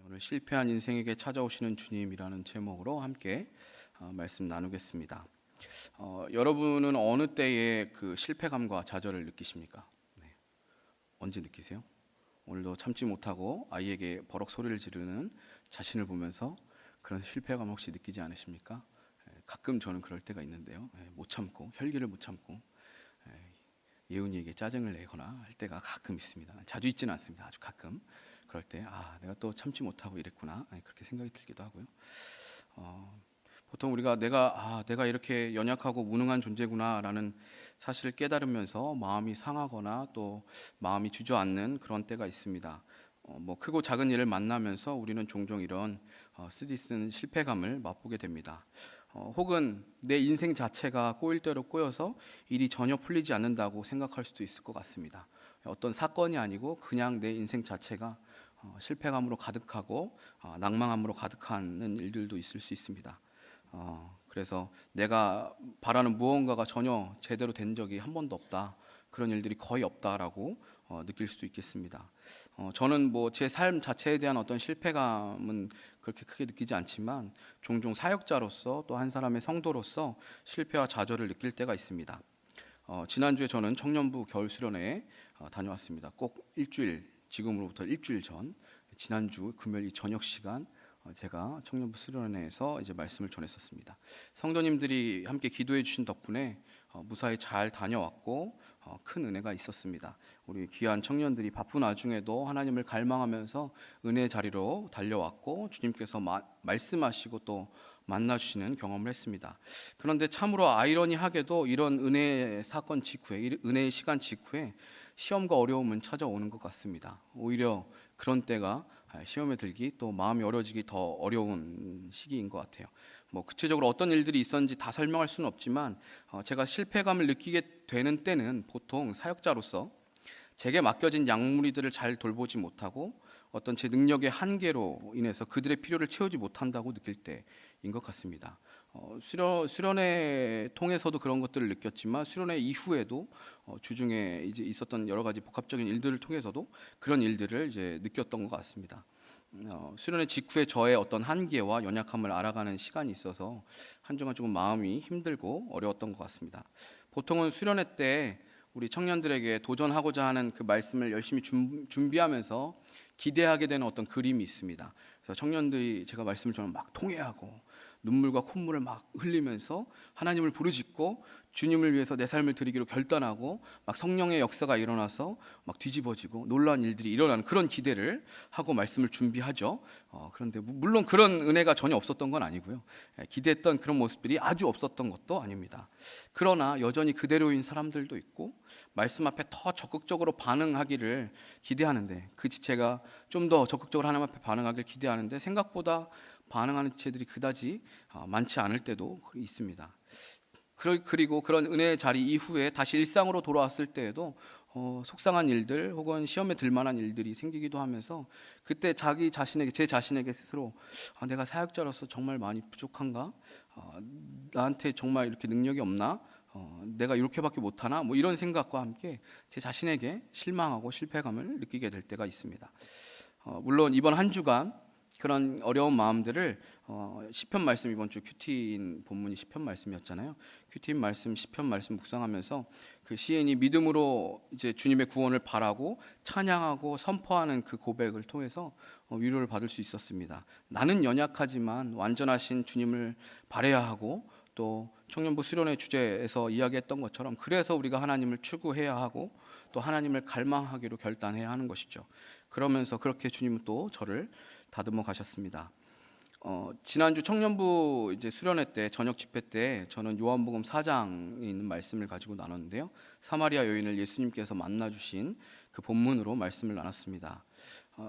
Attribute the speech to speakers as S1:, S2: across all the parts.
S1: 오늘 실패한 인생에게 찾아오시는 주님이라는 제목으로 함께 말씀 나누겠습니다. 여러분은 어느 때에 그 실패감과 좌절을 느끼십니까? 네. 언제 느끼세요? 오늘도 참지 못하고 아이에게 버럭 소리를 지르는 자신을 보면서 그런 실패감 혹시 느끼지 않으십니까? 가끔 저는 그럴 때가 있는데요. 못 참고 혈기를 못 참고 예은이에게 짜증을 내거나 할 때가 가끔 있습니다. 자주 있지는 않습니다. 아주 가끔. 그럴 때 내가 또 참지 못하고 이랬구나, 그렇게 생각이 들기도 하고요. 보통 우리가 내가 이렇게 연약하고 무능한 존재구나라는 사실을 깨달으면서 마음이 상하거나 또 마음이 주저앉는 그런 때가 있습니다. 크고 작은 일을 만나면서 우리는 종종 이런 쓰디쓴 실패감을 맛보게 됩니다. 혹은 내 인생 자체가 꼬일 대로 꼬여서 일이 전혀 풀리지 않는다고 생각할 수도 있을 것 같습니다. 어떤 사건이 아니고 그냥 내 인생 자체가 실패감으로 가득하고 낭망함으로 가득한 일들도 있을 수 있습니다. 그래서 내가 바라는 무언가가 전혀 제대로 된 적이 한 번도 없다, 그런 일들이 거의 없다라고 느낄 수도 있겠습니다. 저는 제 삶 자체에 대한 어떤 실패감은 그렇게 크게 느끼지 않지만 종종 사역자로서 또 한 사람의 성도로서 실패와 좌절을 느낄 때가 있습니다. 지난주에 저는 청년부 겨울 수련회에 다녀왔습니다. 꼭 지금으로부터 일주일 전 지난주 금요일 이 저녁 시간 제가 청년부 수련회에서 이제 말씀을 전했었습니다. 성도님들이 함께 기도해 주신 덕분에 무사히 잘 다녀왔고 큰 은혜가 있었습니다. 우리 귀한 청년들이 바쁜 와중에도 하나님을 갈망하면서 은혜의 자리로 달려왔고 주님께서 말씀하시고 또 만나주시는 경험을 했습니다. 그런데 참으로 아이러니하게도 이런 은혜의 사건 직후에, 은혜의 시간 직후에 시험과 어려움은 찾아오는 것 같습니다. 오히려 그런 때가 시험에 들기 또 마음이 어려워지기 더 어려운 시기인 것 같아요. 구체적으로 어떤 일들이 있었는지 다 설명할 수는 없지만 제가 실패감을 느끼게 되는 때는 보통 사역자로서 제게 맡겨진 양무리들을 잘 돌보지 못하고 어떤 제 능력의 한계로 인해서 그들의 필요를 채우지 못한다고 느낄 때인 것 같습니다. 수련회 통해서도 그런 것들을 느꼈지만 수련회 이후에도 주중에 이제 있었던 여러 가지 복합적인 일들을 통해서도 그런 일들을 이제 느꼈던 것 같습니다. 수련회 직후에 저의 어떤 한계와 연약함을 알아가는 시간이 있어서 한동안 조금 마음이 힘들고 어려웠던 것 같습니다. 보통은 수련회 때 우리 청년들에게 도전하고자 하는 그 말씀을 열심히 준비하면서 기대하게 되는 어떤 그림이 있습니다. 그래서 청년들이 제가 말씀을 저는 막 통회하고 눈물과 콧물을 막 흘리면서 하나님을 부르짖고 주님을 위해서 내 삶을 드리기로 결단하고 막 성령의 역사가 일어나서 막 뒤집어지고 놀라운 일들이 일어나는 그런 기대를 하고 말씀을 준비하죠. 그런데 물론 그런 은혜가 전혀 없었던 건 아니고요. 기대했던 그런 모습들이 아주 없었던 것도 아닙니다. 그러나 여전히 그대로인 사람들도 있고 말씀 앞에 더 적극적으로 반응하기를 기대하는데 그 지체가 좀 더 적극적으로 하나님 앞에 반응하기를 기대하는데 생각보다 반응하는 지체들이 그다지 많지 않을 때도 있습니다. 그리고 그런 은혜의 자리 이후에 다시 일상으로 돌아왔을 때에도 속상한 일들 혹은 시험에 들만한 일들이 생기기도 하면서 그때 제 자신에게 스스로 내가 사역자로서 정말 많이 부족한가? 나한테 정말 이렇게 능력이 없나? 내가 이렇게밖에 못하나? 이런 생각과 함께 제 자신에게 실망하고 실패감을 느끼게 될 때가 있습니다. 물론 이번 한 주간 그런 어려운 마음들을 시편 말씀, 이번 주 큐티인 본문이 시편 말씀이었잖아요. 큐티인 말씀, 시편 말씀 묵상하면서 그 시인이 믿음으로 이제 주님의 구원을 바라고 찬양하고 선포하는 그 고백을 통해서 위로를 받을 수 있었습니다. 나는 연약하지만 완전하신 주님을 바라야 하고 또 청년부 수련회 주제에서 이야기했던 것처럼 그래서 우리가 하나님을 추구해야 하고 또 하나님을 갈망하기로 결단해야 하는 것이죠. 그러면서 그렇게 주님은 또 저를 다듬어 가셨습니다. 지난주 청년부 이제 수련회 때 저녁 집회 때 저는 요한복음 4장에 있는 말씀을 가지고 나눴는데요. 사마리아 여인을 예수님께서 만나 주신 그 본문으로 말씀을 나눴습니다.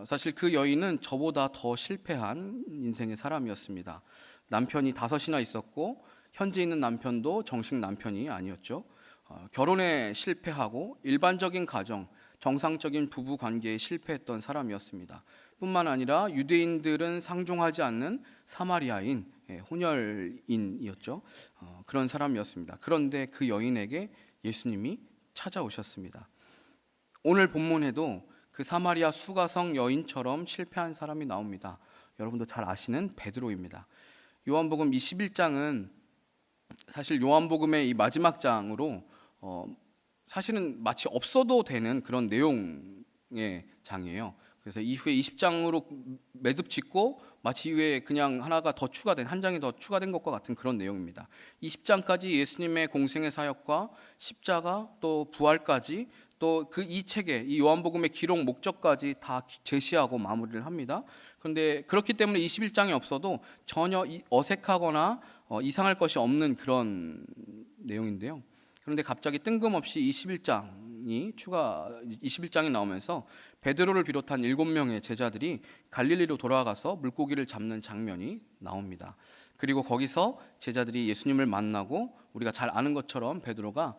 S1: 사실 그 여인은 저보다 더 실패한 인생의 사람이었습니다. 남편이 5이나 있었고 현재 있는 남편도 정식 남편이 아니었죠. 결혼에 실패하고 일반적인 가정, 정상적인 부부 관계에 실패했던 사람이었습니다. 뿐만 아니라 유대인들은 상종하지 않는 사마리아인, 혼혈인이었죠. 그런 사람이었습니다. 그런데 그 여인에게 예수님이 찾아오셨습니다. 오늘 본문에도 그 사마리아 수가성 여인처럼 실패한 사람이 나옵니다. 여러분도 잘 아시는 베드로입니다. 요한복음 21장은 사실 요한복음의 이 마지막 장으로 사실은 마치 없어도 되는 그런 내용의 장이에요. 그래서 이후에 20장으로 매듭 짓고 마치 이후에 그냥 하나가 더 추가된, 한 장이 더 추가된 것과 같은 그런 내용입니다. 20장까지 예수님의 공생의 사역과 십자가 또 부활까지 또 그 이 책에 이 요한복음의 기록 목적까지 다 제시하고 마무리를 합니다. 그런데 그렇기 때문에 21장이 없어도 전혀 어색하거나 이상할 것이 없는 그런 내용인데요. 그런데 갑자기 뜬금없이 21장이 나오면서 베드로를 비롯한 7명의 제자들이 갈릴리로 돌아가서 물고기를 잡는 장면이 나옵니다. 그리고 거기서 제자들이 예수님을 만나고 우리가 잘 아는 것처럼 베드로가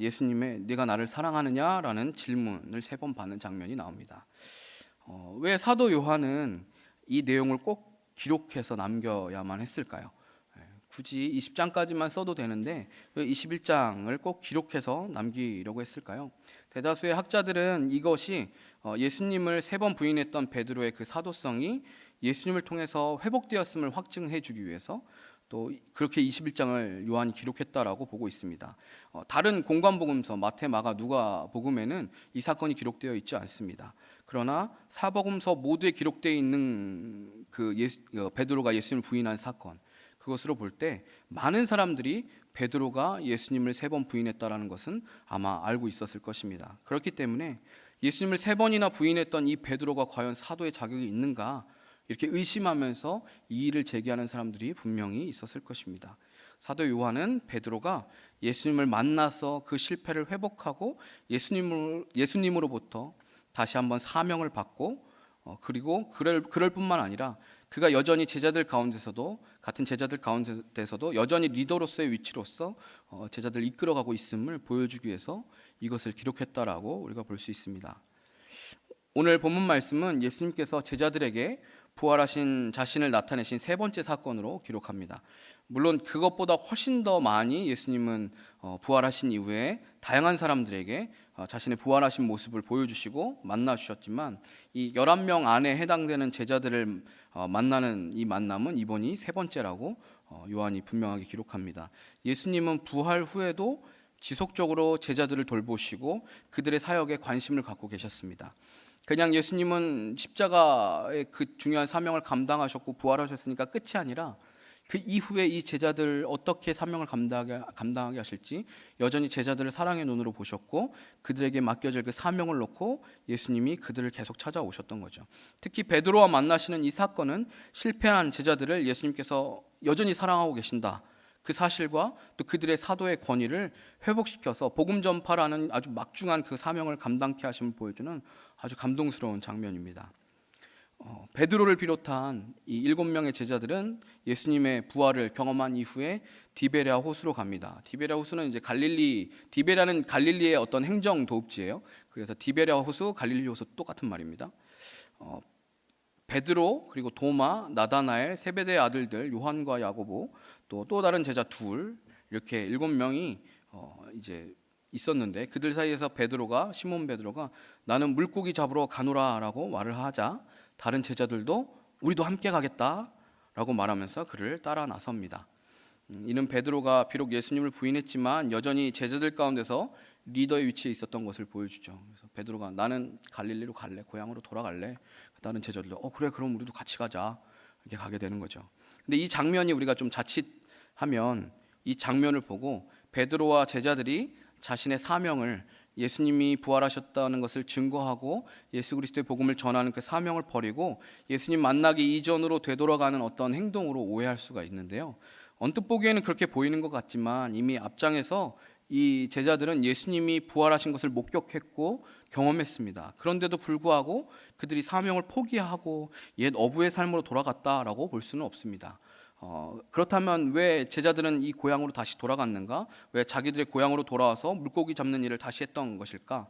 S1: 예수님의 네가 나를 사랑하느냐라는 질문을 3번 받는 장면이 나옵니다. 왜 사도 요한은 이 내용을 꼭 기록해서 남겨야만 했을까요? 굳이 20장까지만 써도 되는데 왜 21장을 꼭 기록해서 남기려고 했을까요? 대다수의 학자들은 이것이 예수님을 3번 부인했던 베드로의 그 사도성이 예수님을 통해서 회복되었음을 확증해 주기 위해서 또 그렇게 21장을 요한이 기록했다라고 보고 있습니다. 다른 공관복음서 마태, 마가, 누가 복음에는 이 사건이 기록되어 있지 않습니다. 그러나 사복음서 모두에 기록되어 있는 베드로가 예수님을 부인한 사건, 그것으로 볼 때 많은 사람들이 베드로가 예수님을 3번 부인했다라는 것은 아마 알고 있었을 것입니다. 그렇기 때문에 예수님을 3번이나 부인했던 이 베드로가 과연 사도의 자격이 있는가 이렇게 의심하면서 이 일을 제기하는 사람들이 분명히 있었을 것입니다. 사도 요한은 베드로가 예수님을 만나서 그 실패를 회복하고 예수님으로부터 다시 한번 사명을 받고 그리고 그럴 뿐만 아니라 그가 여전히 같은 제자들 가운데서도 여전히 리더로서의 위치로서 제자들을 이끌어가고 있음을 보여주기 위해서 이것을 기록했다라고 우리가 볼 수 있습니다. 오늘 본문 말씀은 예수님께서 제자들에게 부활하신 자신을 나타내신 3번째 사건으로 기록합니다. 물론 그것보다 훨씬 더 많이 예수님은 부활하신 이후에 다양한 사람들에게 자신의 부활하신 모습을 보여주시고 만나주셨지만 이 11명 안에 해당되는 제자들을 만나는 이 만남은 이번이 3번째라고 요한이 분명하게 기록합니다. 예수님은 부활 후에도 지속적으로 제자들을 돌보시고 그들의 사역에 관심을 갖고 계셨습니다. 그냥 예수님은 십자가의 그 중요한 사명을 감당하셨고 부활하셨으니까 끝이 아니라 그 이후에 이 제자들 어떻게 사명을 감당하게 하실지 여전히 제자들을 사랑의 눈으로 보셨고 그들에게 맡겨질 그 사명을 놓고 예수님이 그들을 계속 찾아오셨던 거죠. 특히 베드로와 만나시는 이 사건은 실패한 제자들을 예수님께서 여전히 사랑하고 계신다, 그 사실과 또 그들의 사도의 권위를 회복시켜서 복음 전파라는 아주 막중한 그 사명을 감당케 하심을 보여주는 아주 감동스러운 장면입니다. 베드로를 비롯한 이 7명의 제자들은 예수님의 부활을 경험한 이후에 디베랴 호수로 갑니다. 디베랴 호수는 이제 디베랴는 갈릴리의 어떤 행정 도읍지예요. 그래서 디베랴 호수, 갈릴리 호수 똑같은 말입니다. 베드로 그리고 도마, 나다나엘, 세베대의 아들들 요한과 야고보 또 다른 제자 2 이렇게 7명이 이제 있었는데 그들 사이에서 시몬 베드로가 나는 물고기 잡으러 가노라라고 말을 하자 다른 제자들도 우리도 함께 가겠다라고 말하면서 그를 따라 나섭니다. 이는 베드로가 비록 예수님을 부인했지만 여전히 제자들 가운데서 리더의 위치에 있었던 것을 보여주죠. 그래서 베드로가 나는 갈릴리로 갈래, 고향으로 돌아갈래. 다른 제자들도 그래 그럼 우리도 같이 가자 이렇게 가게 되는 거죠. 근데 이 장면이 우리가 좀 자칫하면 이 장면을 보고 베드로와 제자들이 자신의 사명을 예수님이 부활하셨다는 것을 증거하고 예수 그리스도의 복음을 전하는 그 사명을 버리고 예수님 만나기 이전으로 되돌아가는 어떤 행동으로 오해할 수가 있는데요. 언뜻 보기에는 그렇게 보이는 것 같지만 이미 앞장에서 이 제자들은 예수님이 부활하신 것을 목격했고 경험했습니다. 그런데도 불구하고 그들이 사명을 포기하고 옛 어부의 삶으로 돌아갔다라고 볼 수는 없습니다. 그렇다면 왜 제자들은 이 고향으로 다시 돌아갔는가? 왜 자기들의 고향으로 돌아와서 물고기 잡는 일을 다시 했던 것일까?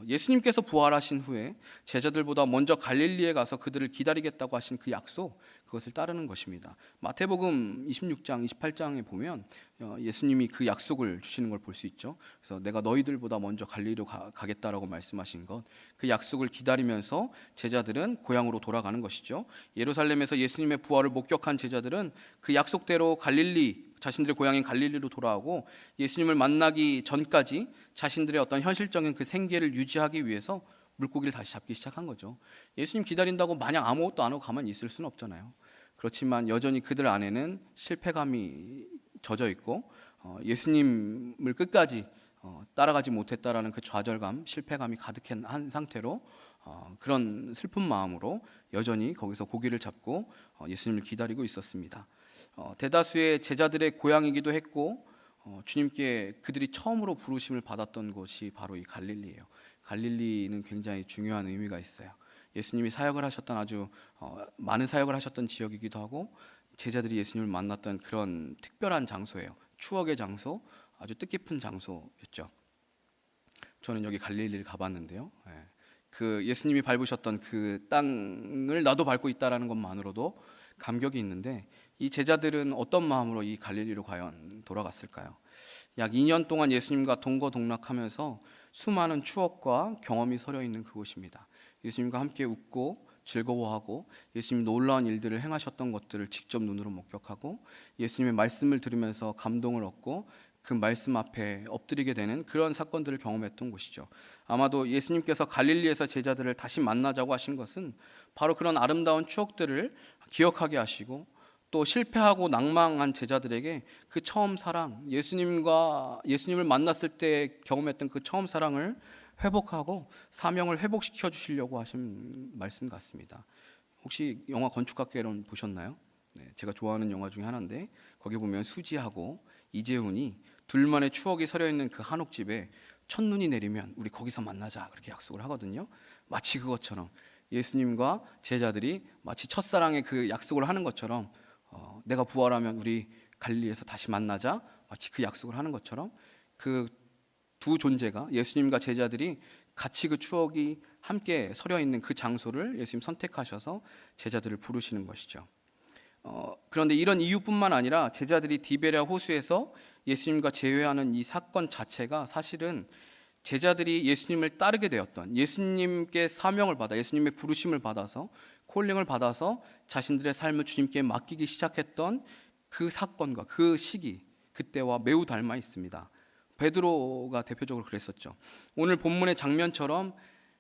S1: 예수님께서 부활하신 후에 제자들보다 먼저 갈릴리에 가서 그들을 기다리겠다고 하신 그 약속, 그것을 따르는 것입니다. 마태복음 26장, 28장에 보면 예수님이 그 약속을 주시는 걸 볼 수 있죠. 그래서 내가 너희들보다 먼저 갈릴리로 가겠다라고 말씀하신 것, 그 약속을 기다리면서 제자들은 고향으로 돌아가는 것이죠. 예루살렘에서 예수님의 부활을 목격한 제자들은 그 약속대로 자신들의 고향인 갈릴리로 돌아오고, 예수님을 만나기 전까지 자신들의 어떤 현실적인 그 생계를 유지하기 위해서 물고기를 다시 잡기 시작한 거죠. 예수님 기다린다고 마냥 아무것도 안 하고 가만히 있을 수는 없잖아요. 그렇지만 여전히 그들 안에는 실패감이 젖어 있고, 예수님을 끝까지 따라가지 못했다라는 그 좌절감, 실패감이 가득한 상태로 그런 슬픈 마음으로 여전히 거기서 고기를 잡고 예수님을 기다리고 있었습니다. 대다수의 제자들의 고향이기도 했고, 주님께 그들이 처음으로 부르심을 받았던 곳이 바로 이 갈릴리예요. 갈릴리는 굉장히 중요한 의미가 있어요. 예수님이 사역을 하셨던 아주 많은 사역을 하셨던 지역이기도 하고, 제자들이 예수님을 만났던 그런 특별한 장소예요. 추억의 장소, 아주 뜻깊은 장소였죠. 저는 여기 갈릴리를 가봤는데요. 그 예수님이 밟으셨던 그 땅을 나도 밟고 있다라는 것만으로도 감격이 있는데, 이 제자들은 어떤 마음으로 이 갈릴리로 과연 돌아갔을까요? 약 2년 동안 예수님과 동거동락하면서 수많은 추억과 경험이 서려 있는 그곳입니다. 예수님과 함께 웃고 즐거워하고, 예수님 놀라운 일들을 행하셨던 것들을 직접 눈으로 목격하고, 예수님의 말씀을 들으면서 감동을 얻고 그 말씀 앞에 엎드리게 되는 그런 사건들을 경험했던 곳이죠. 아마도 예수님께서 갈릴리에서 제자들을 다시 만나자고 하신 것은 바로 그런 아름다운 추억들을 기억하게 하시고, 또 실패하고 낭망한 제자들에게 그 처음 사랑, 예수님을 만났을 때 경험했던 그 처음 사랑을 회복하고 사명을 회복시켜 주시려고 하신 말씀 같습니다. 혹시 영화 건축학개론 보셨나요? 네, 제가 좋아하는 영화 중에 하나인데, 거기 보면 수지하고 이재훈이 둘만의 추억이 서려 있는 그 한옥집에 첫눈이 내리면 우리 거기서 만나자, 그렇게 약속을 하거든요. 마치 그것처럼 예수님과 제자들이 마치 첫사랑의 그 약속을 하는 것처럼, 내가 부활하면 우리 갈릴리에서 다시 만나자, 마치 그 약속을 하는 것처럼 그 두 존재가, 예수님과 제자들이 같이 그 추억이 함께 서려 있는 그 장소를 예수님 선택하셔서 제자들을 부르시는 것이죠. 그런데 이런 이유뿐만 아니라 제자들이 디베랴 호수에서 예수님과 재회하는 이 사건 자체가 사실은 제자들이 예수님을 따르게 되었던, 예수님께 사명을 받아 예수님의 부르심을 받아서 콜링을 받아서 자신들의 삶을 주님께 맡기기 시작했던 그 사건과 그 시기, 그때와 매우 닮아 있습니다. 베드로가 대표적으로 그랬었죠. 오늘 본문의 장면처럼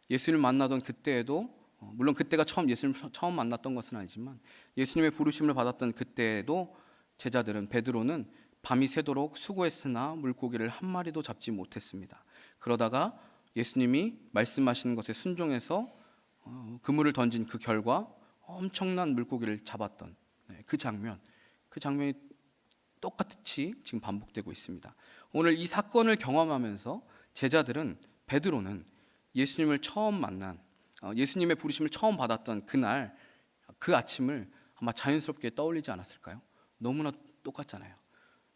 S1: 예수님을 만나던 그때에도, 물론 그때가 예수님을 처음 만났던 것은 아니지만 예수님의 부르심을 받았던 그때에도 제자들은, 베드로는 밤이 새도록 수고했으나 물고기를 한 마리도 잡지 못했습니다. 그러다가 예수님이 말씀하시는 것에 순종해서 그물을 던진 그 결과 엄청난 물고기를 잡았던 그 장면이 똑같이 지금 반복되고 있습니다. 오늘 이 사건을 경험하면서 제자들은, 베드로는 예수님을 처음 만난, 예수님의 부르심을 처음 받았던 그날, 그 아침을 아마 자연스럽게 떠올리지 않았을까요? 너무나 똑같잖아요.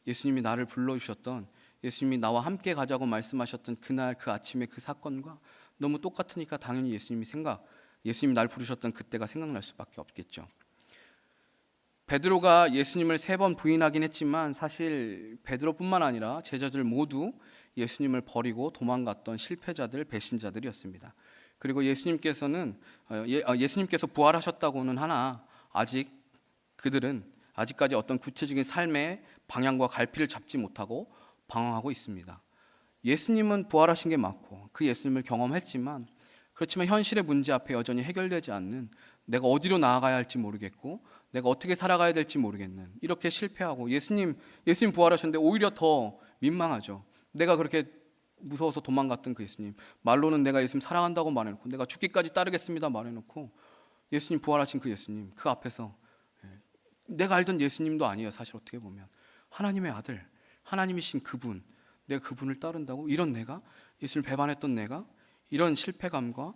S1: 예수님이 나를 불러주셨던, 예수님이 나와 함께 가자고 말씀하셨던 그날 그 아침의 그 사건과 너무 똑같으니까 당연히 예수님이 날 부르셨던 그때가 생각날 수밖에 없겠죠. 베드로가 예수님을 3번 부인하긴 했지만 사실 베드로뿐만 아니라 제자들 모두 예수님을 버리고 도망갔던 실패자들, 배신자들이었습니다. 그리고 예수님께서 부활하셨다고는 하나 그들은 아직까지 어떤 구체적인 삶의 방향과 갈피를 잡지 못하고 방황하고 있습니다. 예수님은 부활하신 게 맞고 그 예수님을 경험했지만, 그렇지만 현실의 문제 앞에 여전히 해결되지 않는, 내가 어디로 나아가야 할지 모르겠고 내가 어떻게 살아가야 될지 모르겠는, 이렇게 실패하고, 예수님 부활하셨는데 오히려 더 민망하죠. 내가 그렇게 무서워서 도망갔던 그 예수님, 말로는 내가 예수님 사랑한다고 말해놓고, 내가 죽기까지 따르겠습니다 말해놓고, 예수님 부활하신 그 예수님, 그 앞에서 내가 알던 예수님도 아니에요. 사실 어떻게 보면 하나님의 아들, 하나님이신 그분, 내가 그분을 따른다고, 이런 내가, 예수를 배반했던 내가 이런 실패감과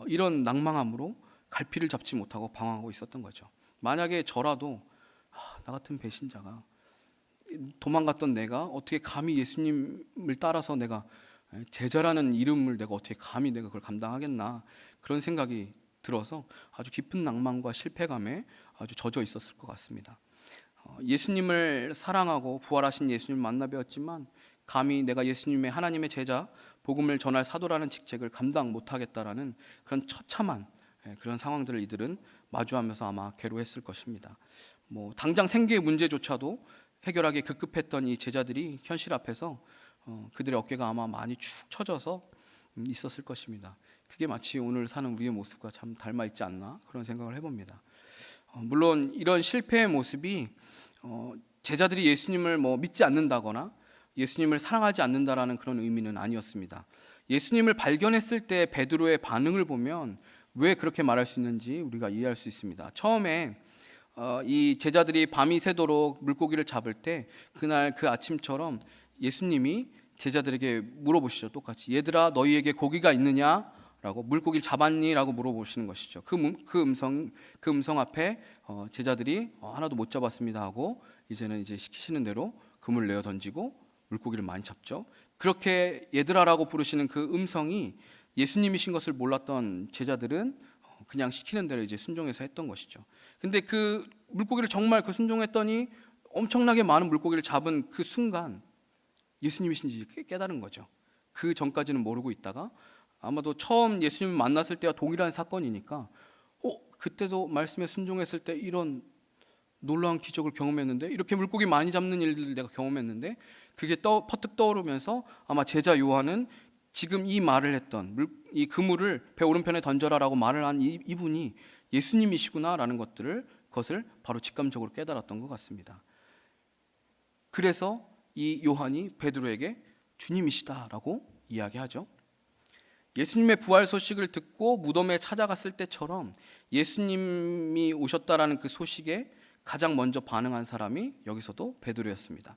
S1: 이런 낭망함으로 갈피를 잡지 못하고 방황하고 있었던 거죠. 만약에 저라도 나 같은 배신자가, 도망갔던 내가 어떻게 감히 예수님을 따라서 내가 제자라는 이름을 내가 어떻게 감히 내가 그걸 감당하겠나, 그런 생각이 들어서 아주 깊은 낭만과 실패감에 아주 젖어 있었을 것 같습니다. 예수님을 사랑하고 부활하신 예수님을 만나 뵈었지만 감히 내가 예수님의 하나님의 제자, 복음을 전할 사도라는 직책을 감당 못하겠다라는 그런 처참한 그런 상황들을 이들은 마주하면서 아마 괴로워했을 것입니다. 당장 생계의 문제조차도 해결하기 급급했던 이 제자들이 현실 앞에서 그들의 어깨가 아마 많이 축 처져서 있었을 것입니다. 그게 마치 오늘 사는 우리의 모습과 참 닮아 있지 않나, 그런 생각을 해봅니다. 물론 이런 실패의 모습이 제자들이 예수님을 믿지 않는다거나 예수님을 사랑하지 않는다라는 그런 의미는 아니었습니다. 예수님을 발견했을 때 베드로의 반응을 보면 왜 그렇게 말할 수 있는지 우리가 이해할 수 있습니다. 처음에 이 제자들이 밤이 새도록 물고기를 잡을 때 그날 그 아침처럼 예수님이 제자들에게 물어보시죠. 똑같이 얘들아 너희에게 고기가 있느냐? 라고, 물고기를 잡았니? 라고 물어보시는 것이죠. 그 음성 앞에 제자들이 하나도 못 잡았습니다 하고 이제는 시키시는 대로 그물 내어 던지고 물고기를 많이 잡죠. 그렇게 얘들아라고 부르시는 그 음성이 예수님이신 것을 몰랐던 제자들은 그냥 시키는 대로 순종해서 했던 것이죠. 근데 그 물고기를 정말 순종했더니 엄청나게 많은 물고기를 잡은 그 순간 예수님이신지 깨달은 거죠. 그 전까지는 모르고 있다가 아마도 처음 예수님을 만났을 때와 동일한 사건이니까 그때도 말씀에 순종했을 때 이런 놀라운 기적을 경험했는데, 이렇게 물고기 많이 잡는 일들을 내가 경험했는데, 그게 퍼뜩 떠오르면서 아마 제자 요한은 지금 이 말을 했던 이 그물을 배 오른편에 던져라라고 말을 한 이분이 예수님이시구나라는 것을 바로 직감적으로 깨달았던 것 같습니다. 그래서 이 요한이 베드로에게 주님이시다라고 이야기하죠. 예수님의 부활 소식을 듣고 무덤에 찾아갔을 때처럼 예수님이 오셨다라는 그 소식에 가장 먼저 반응한 사람이 여기서도 베드로였습니다.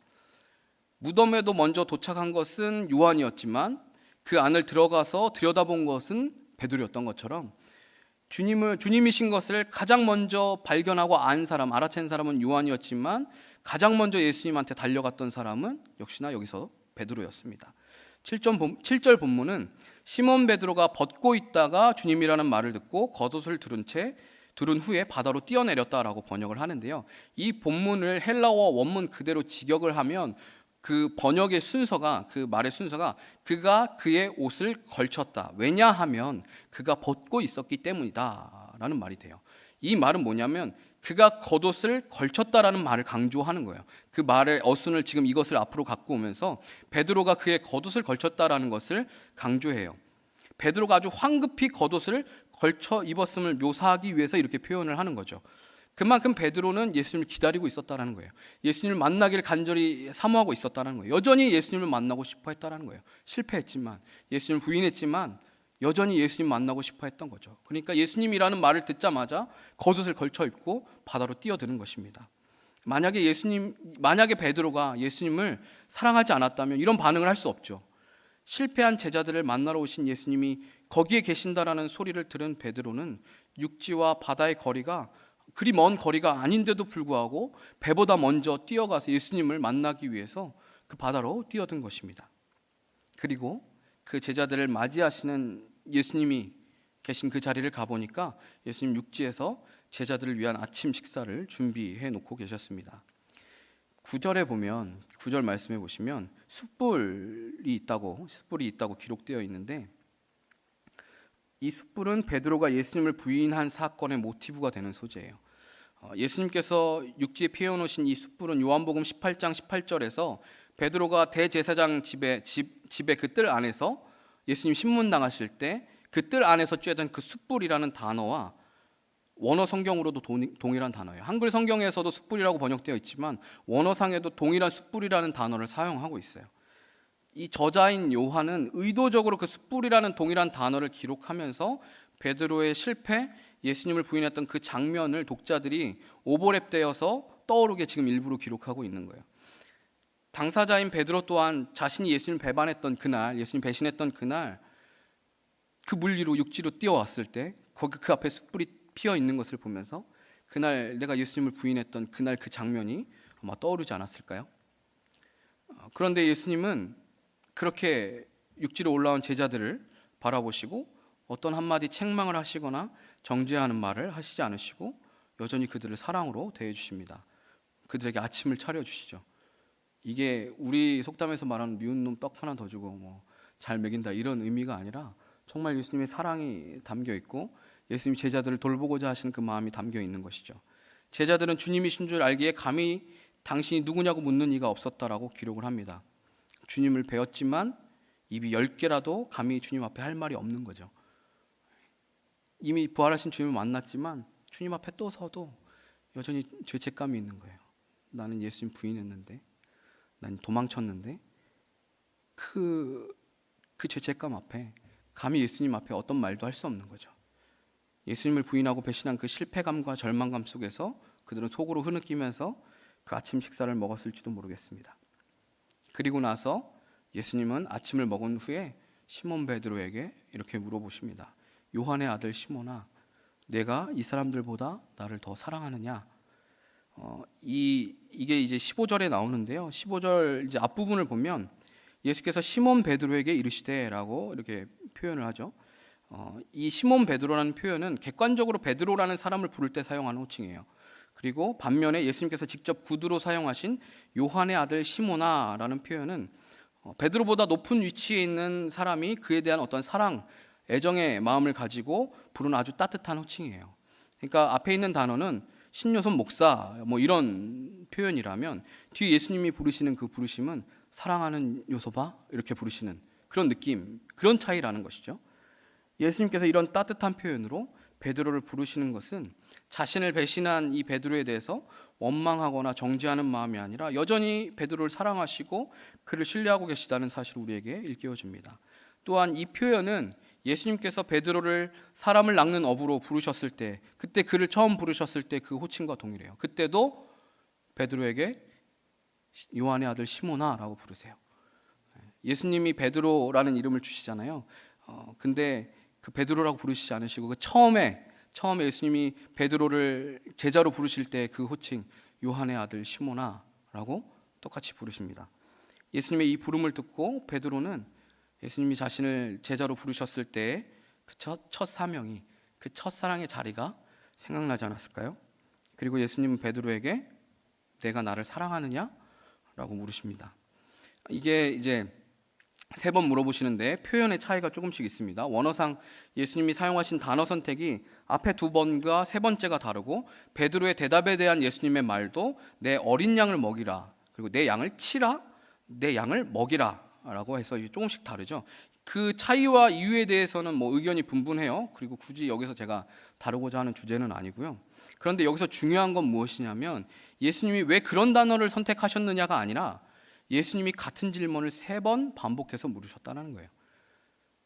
S1: 무덤에도 먼저 도착한 것은 요한이었지만 그 안을 들어가서 들여다본 것은 베드로였던 것처럼 주님이신 것을 가장 먼저 발견하고 알아챈 사람은 요한이었지만 가장 먼저 예수님한테 달려갔던 사람은 역시나 여기서 베드로였습니다. 7절 본문은 시몬 베드로가 벗고 있다가 주님이라는 말을 듣고 겉옷을 두른 후에 바다로 뛰어내렸다라고 번역을 하는데요. 이 본문을 헬라어 원문 그대로 직역을 하면 그 번역의 순서가, 그 말의 순서가 그가 그의 옷을 걸쳤다, 왜냐하면 그가 벗고 있었기 때문이다 라는 말이 돼요. 이 말은 뭐냐면 그가 겉옷을 걸쳤다라는 말을 강조하는 거예요. 그 말의 어순을 지금 이것을 앞으로 갖고 오면서 베드로가 그의 겉옷을 걸쳤다라는 것을 강조해요. 베드로가 아주 황급히 겉옷을 걸쳐 입었음을 묘사하기 위해서 이렇게 표현을 하는 거죠. 그만큼 베드로는 예수님을 기다리고 있었다라는 거예요. 예수님을 만나기를 간절히 사모하고 있었다는 거예요. 여전히 예수님을 만나고 싶어 했다는 거예요. 실패했지만, 예수님을 부인했지만 여전히 예수님 만나고 싶어 했던 거죠. 그러니까 예수님이라는 말을 듣자마자 겉옷을 걸쳐 입고 바다로 뛰어드는 것입니다. 만약에 베드로가 예수님을 사랑하지 않았다면 이런 반응을 할 수 없죠. 실패한 제자들을 만나러 오신 예수님이 거기에 계신다라는 소리를 들은 베드로는 육지와 바다의 거리가 그리 먼 거리가 아닌데도 불구하고 배보다 먼저 뛰어가서 예수님을 만나기 위해서 그 바다로 뛰어든 것입니다. 그리고 그 제자들을 맞이하시는 예수님이 계신 그 자리를 가보니까 예수님 육지에서 제자들을 위한 아침 식사를 준비해 놓고 계셨습니다. 9절 말씀해 보시면 숯불이 있다고 기록되어 있는데, 이 숯불은 베드로가 예수님을 부인한 사건의 모티브가 되는 소재예요. 예수님께서 육지에 피워놓으신 이 숯불은 요한복음 18장 18절에서 베드로가 대제사장 집의 그 뜰 안에서 예수님 신문당하실 때 그 뜰 안에서 쬐던 그 숯불이라는 단어와 원어 성경으로도 동일한 단어예요. 한글 성경에서도 숯불이라고 번역되어 있지만 원어상에도 동일한 숯불이라는 단어를 사용하고 있어요. 이 저자인 요한은 의도적으로 그 숯불이라는 동일한 단어를 기록하면서 베드로의 실패, 예수님을 부인했던 그 장면을 독자들이 오버랩되어서 떠오르게 지금 일부러 기록하고 있는 거예요. 당사자인 베드로 또한 자신이 예수님 배반했던 그날, 예수님 배신했던 그날 그 물 위로 육지로 뛰어왔을 때 거기 그 앞에 숯불이 피어 있는 것을 보면서 그날 내가 예수님을 부인했던 그날 그 장면이 아마 떠오르지 않았을까요? 그런데 예수님은 그렇게 육지로 올라온 제자들을 바라보시고 어떤 한마디 책망을 하시거나 정죄하는 말을 하시지 않으시고 여전히 그들을 사랑으로 대해주십니다. 그들에게 아침을 차려주시죠. 이게 우리 속담에서 말하는 미운 놈 떡 하나 더 주고 뭐 잘 먹인다 이런 의미가 아니라 정말 예수님의 사랑이 담겨 있고 예수님 제자들을 돌보고자 하시는 그 마음이 담겨 있는 것이죠. 제자들은 주님이신 줄 알기에 감히 당신이 누구냐고 묻는 이가 없었다라고 기록을 합니다. 주님을 배웠지만 입이 10개라도 감히 주님 앞에 할 말이 없는 거죠. 이미 부활하신 주님을 만났지만 주님 앞에 또 서도 여전히 죄책감이 있는 거예요. 나는 예수님 부인했는데, 난 도망쳤는데, 그 죄책감 앞에 감히 예수님 앞에 어떤 말도 할 수 없는 거죠. 예수님을 부인하고 배신한 그 실패감과 절망감 속에서 그들은 속으로 흐느끼면서 그 아침 식사를 먹었을지도 모르겠습니다. 그리고 나서 예수님은 아침을 먹은 후에 시몬 베드로에게 이렇게 물어보십니다. 요한의 아들 시몬아, 내가 이 사람들보다 나를 더 사랑하느냐? 이게 이제 15절에 나오는데요. 15절 이제 앞부분을 보면 예수께서 시몬 베드로에게 이르시되라고 이렇게 표현을 하죠. 이 시몬 베드로라는 표현은 객관적으로 베드로라는 사람을 부를 때 사용하는 호칭이에요. 그리고 반면에 예수님께서 직접 구두로 사용하신 요한의 아들 시몬아라는 표현은 베드로보다 높은 위치에 있는 사람이 그에 대한 어떤 사랑, 애정의 마음을 가지고 부르는 아주 따뜻한 호칭이에요. 그러니까 앞에 있는 단어는 신요손 목사 뭐 이런 표현이라면 뒤에 예수님이 부르시는 그 부르심은 사랑하는 요소바 이렇게 부르시는 그런 느낌, 그런 차이라는 것이죠. 예수님께서 이런 따뜻한 표현으로 베드로를 부르시는 것은 자신을 배신한 이 베드로에 대해서 원망하거나 정죄하는 마음이 아니라 여전히 베드로를 사랑하시고 그를 신뢰하고 계시다는 사실을 우리에게 일깨워줍니다. 또한 이 표현은 예수님께서 베드로를 사람을 낚는 어부로 부르셨을 때, 그때 그를 처음 부르셨을 때 그 호칭과 동일해요. 그때도 베드로에게 요한의 아들 시몬아라고 부르세요. 예수님이 베드로라는 이름을 주시잖아요. 근데 그 베드로라고 부르시지 않으시고 그 처음에 예수님이 베드로를 제자로 부르실 때 그 호칭 요한의 아들 시몬아라고 똑같이 부르십니다. 예수님의 이 부름을 듣고 베드로는 예수님이 자신을 제자로 부르셨을 때 그 첫 사명이, 그 첫사랑의 자리가 생각나지 않았을까요? 그리고 예수님은 베드로에게 내가 나를 사랑하느냐? 라고 물으십니다. 이게 이제 3번 물어보시는데 표현의 차이가 조금씩 있습니다. 원어상 예수님이 사용하신 단어 선택이 앞에 2번과 3번째가 다르고 베드로의 대답에 대한 예수님의 말도 내 어린 양을 먹이라, 그리고 내 양을 치라, 내 양을 먹이라 라고 해서 조금씩 다르죠. 그 차이와 이유에 대해서는 뭐 의견이 분분해요. 그리고 굳이 여기서 제가 다루고자 하는 주제는 아니고요. 그런데 여기서 중요한 건 무엇이냐면 예수님이 왜 그런 단어를 선택하셨느냐가 아니라 예수님이 같은 질문을 3번 반복해서 물으셨다는 거예요.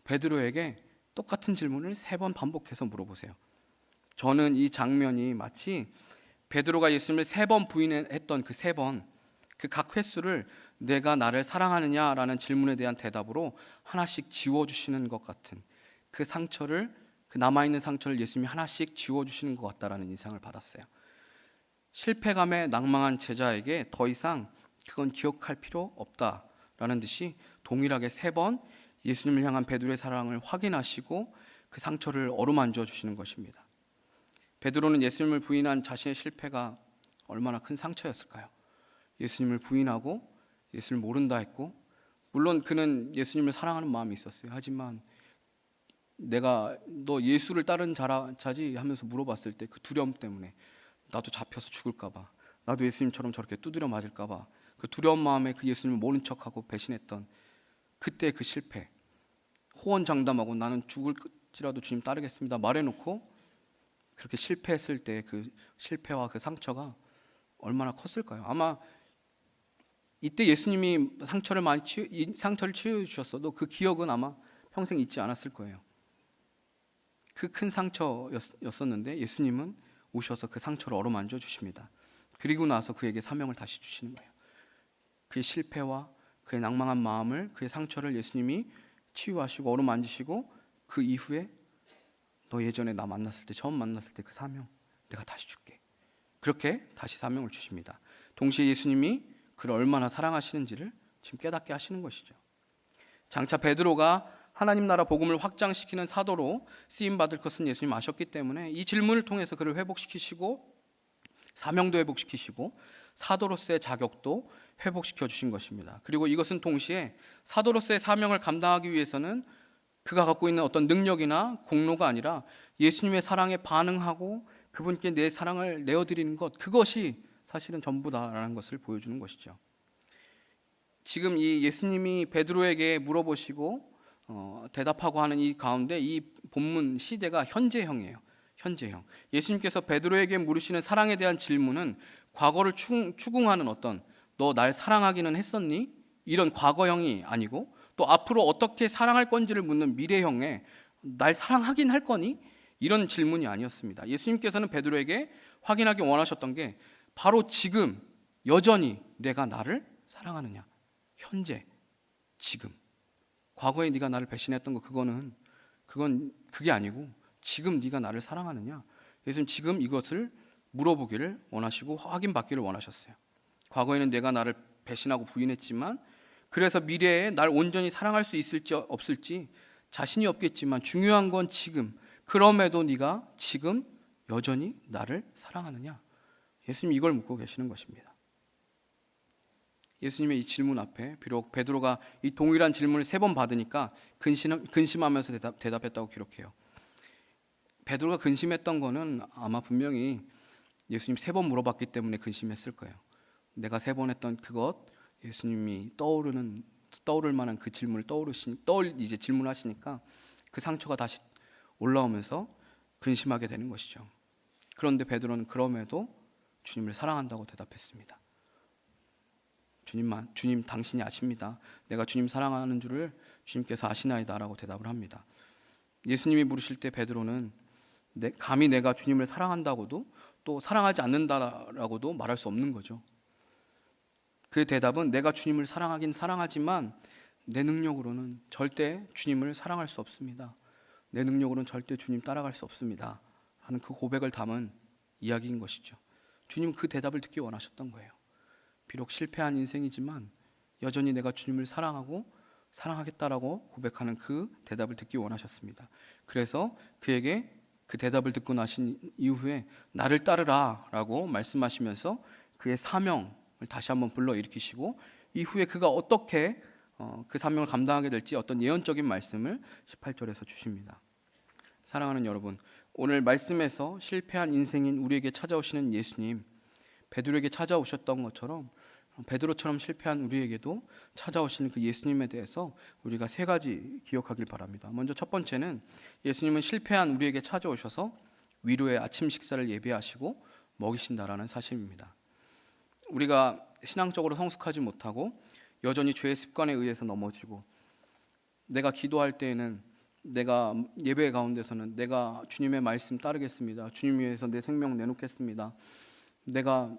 S1: 베드로에게 똑같은 질문을 3번 반복해서 물어보세요. 저는 이 장면이 마치 베드로가 예수님을 3번 부인했던 그 3번, 그 각 횟수를 내가 나를 사랑하느냐라는 질문에 대한 대답으로 하나씩 지워주시는 것 같은 그 상처를, 그 남아있는 상처를 예수님이 하나씩 지워주시는 것 같다라는 인상을 받았어요. 실패감에 낭망한 제자에게 더 이상 그건 기억할 필요 없다라는 듯이 동일하게 3번 예수님을 향한 베드로의 사랑을 확인하시고 그 상처를 어루만져 주시는 것입니다. 베드로는 예수님을 부인한 자신의 실패가 얼마나 큰 상처였을까요? 예수님을 부인하고 예수를 모른다 했고, 물론 그는 예수님을 사랑하는 마음이 있었어요. 하지만 내가 너 예수를 따른 자지 하면서 물어봤을 때 그 두려움 때문에 나도 잡혀서 죽을까 봐, 나도 예수님처럼 저렇게 두드려 맞을까 봐, 그 두려운 마음에 그 예수님을 모른 척하고 배신했던 그때 그 실패, 호언장담하고 나는 죽을지라도 주님 따르겠습니다 말해놓고 그렇게 실패했을 때 그 실패와 그 상처가 얼마나 컸을까요? 아마 이때 예수님이 상처를 치유 주셨어도 그 기억은 아마 평생 잊지 않았을 거예요. 그 큰 상처였었는데 예수님은 오셔서 그 상처를 어루만져 주십니다. 그리고 나서 그에게 사명을 다시 주시는 거예요. 그의 실패와 그의 낭망한 마음을, 그의 상처를 예수님이 치유하시고 어루만지시고 그 이후에 너 예전에 나 만났을 때, 처음 만났을 때 그 사명 내가 다시 줄게. 그렇게 다시 사명을 주십니다. 동시에 예수님이 그를 얼마나 사랑하시는지를 지금 깨닫게 하시는 것이죠. 장차 베드로가 하나님 나라 복음을 확장시키는 사도로 쓰임 받을 것은 예수님 아셨기 때문에 이 질문을 통해서 그를 회복시키시고 사명도 회복시키시고 사도로서의 자격도 회복시켜 주신 것입니다. 그리고 이것은 동시에 사도로서의 사명을 감당하기 위해서는 그가 갖고 있는 어떤 능력이나 공로가 아니라 예수님의 사랑에 반응하고 그분께 내 사랑을 내어드리는 것, 그것이 사실은 전부다라는 것을 보여주는 것이죠. 지금 이 예수님이 베드로에게 물어보시고 대답하고 하는 이 가운데 이 본문 시대가 현재형이에요. 현재형. 예수님께서 베드로에게 물으시는 사랑에 대한 질문은 과거를 추궁하는 어떤 너 날 사랑하기는 했었니? 이런 과거형이 아니고 또 앞으로 어떻게 사랑할 건지를 묻는 미래형의 날 사랑하긴 할 거니? 이런 질문이 아니었습니다. 예수님께서는 베드로에게 확인하기 원하셨던 게 바로 지금 여전히 내가 나를 사랑하느냐. 현재, 지금. 과거에 네가 나를 배신했던 거 그게 아니고 지금 네가 나를 사랑하느냐. 예수님 지금 이것을 물어보기를 원하시고 확인받기를 원하셨어요. 과거에는 내가 나를 배신하고 부인했지만 그래서 미래에 날 온전히 사랑할 수 있을지 없을지 자신이 없겠지만 중요한 건 지금. 그럼에도 네가 지금 여전히 나를 사랑하느냐. 예수님 이걸 묻고 계시는 것입니다. 예수님의 이 질문 앞에 비록 베드로가 이 동일한 질문을 3번 받으니까 근심하면서 대답했다고 기록해요. 베드로가 근심했던 거는 아마 분명히 예수님 3번 물어봤기 때문에 근심했을 거예요. 내가 3번 했던 그것, 예수님이 떠오를 만한 그 질문을 이제 질문하시니까 그 상처가 다시 올라오면서 근심하게 되는 것이죠. 그런데 베드로는 그럼에도 주님을 사랑한다고 대답했습니다. 주님 당신이 아십니다. 내가 주님 사랑하는 줄을 주님께서 아시나이다라고 대답을 합니다. 예수님이 물으실 때 베드로는 감히 내가 주님을 사랑한다고도 또 사랑하지 않는다라고도 말할 수 없는 거죠. 그 대답은 내가 주님을 사랑하긴 사랑하지만 내 능력으로는 절대 주님을 사랑할 수 없습니다. 내 능력으로는 절대 주님 따라갈 수 없습니다. 하는 그 고백을 담은 이야기인 것이죠. 주님 그 대답을 듣기 원하셨던 거예요. 비록 실패한 인생이지만 여전히 내가 주님을 사랑하고 사랑하겠다라고 고백하는 그 대답을 듣기 원하셨습니다. 그래서 그에게 그 대답을 듣고 나신 이후에 나를 따르라 라고 말씀하시면서 그의 사명을 다시 한번 불러일으키시고 이후에 그가 어떻게 그 사명을 감당하게 될지 어떤 예언적인 말씀을 18절에서 주십니다. 사랑하는 여러분, 오늘 말씀에서 실패한 인생인 우리에게 찾아오시는 예수님, 베드로에게 찾아오셨던 것처럼 베드로처럼 실패한 우리에게도 찾아오시는 그 예수님에 대해서 우리가 3가지 기억하길 바랍니다. 먼저 첫 번째는 예수님은 실패한 우리에게 찾아오셔서 위로의 아침 식사를 예배하시고 먹이신다라는 사실입니다. 우리가 신앙적으로 성숙하지 못하고 여전히 죄의 습관에 의해서 넘어지고 내가 기도할 때에는 내가 예배 가운데서는 내가 주님의 말씀 따르겠습니다. 주님 위해서 내 생명 내놓겠습니다. 내가